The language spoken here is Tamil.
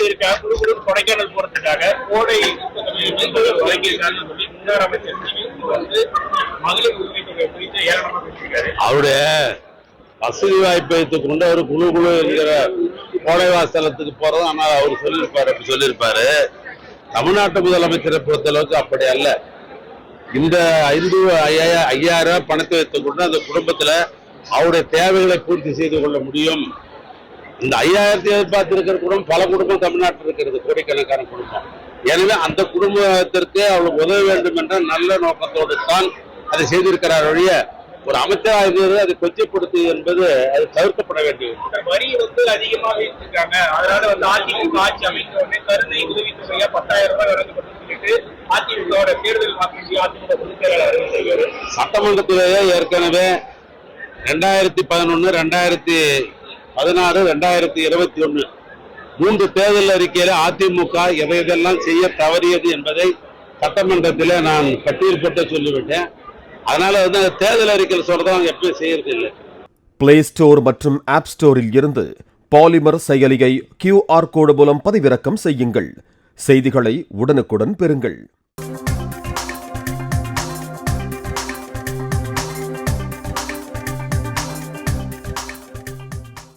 சொல்லியிருக்காங்க, குழுக்குழு கொடைக்கானல் போறதுக்காக கோடை வழங்கியிருக்காங்கன்னு சொல்லி முன்னாள் அமைச்சர் வந்து மகளிர் உரிமை தொகை குறித்து ஏராளமாக பேசியிருக்காரு. அவருடைய வசதி வாய்ப்பை வைத்துக் கொண்டு அவர் குழு என்கிற கோடைவாசலத்துக்கு போறது ஆனால் அவர் சொல்லியிருப்பாரு, அப்படி சொல்லியிருப்பாரு. தமிழ்நாட்டு முதலமைச்சரை பொறுத்தளவுக்கு அப்படி அல்ல. இந்த 5,000 ரூபாய் பணத்தை வைத்துக் கொண்டு அந்த குடும்பத்துல அவருடைய தேவைகளை பூர்த்தி செய்து கொள்ள முடியும். இந்த 5,000 எதிர்பார்த்து இருக்கிற குடும்பம் பல குடும்பம் தமிழ்நாட்டில் இருக்கிறது, கோடிக்கணக்கான குடும்பம். எனவே அந்த குடும்பத்திற்கு அவளுக்கு உதவ வேண்டும் என்ற நல்ல நோக்கத்தோடு தான் அதை செய்திருக்கிறார் ஒழிய ஒரு அமைச்சராக இருந்தது அதை கொச்சைப்படுத்து என்பது அது தவிர்க்கப்பட வேண்டியது. வரி வந்து அதிகமாக இருக்காங்க, அதனால வந்து அதிமுக ஆட்சி அமைக்க உடனே கருணை உதவித்தொகையா 10,000 ரூபாய் வழங்கப்படும் சொல்லிட்டு அதிமுக தேர்தல் வாக்கு அதிமுக பொதுச் செயலாளர் சட்டமன்றத்திலேயே ஏற்கனவே 2011, 2016, 2021 3 தேர்தல் அறிக்கையில அதிமுக எதையெல்லாம் செய்ய தவறியது என்பதை சட்டமன்றத்தில் நான் பட்டியல்பட்டு சொல்லிவிட்டேன். அதனால வந்து தேர்தல் அறிக்கையில் சொல்றவங்க எப்பயும் செய்யறது இல்லை. பிளே ஸ்டோர் மற்றும் ஆப் ஸ்டோரில் இருந்து பாலிமர் செயலியை QR கோடு மூலம் பதிவிறக்கம் செய்யுங்கள். செய்திகளை உடனுக்குடன் பெறுங்கள்.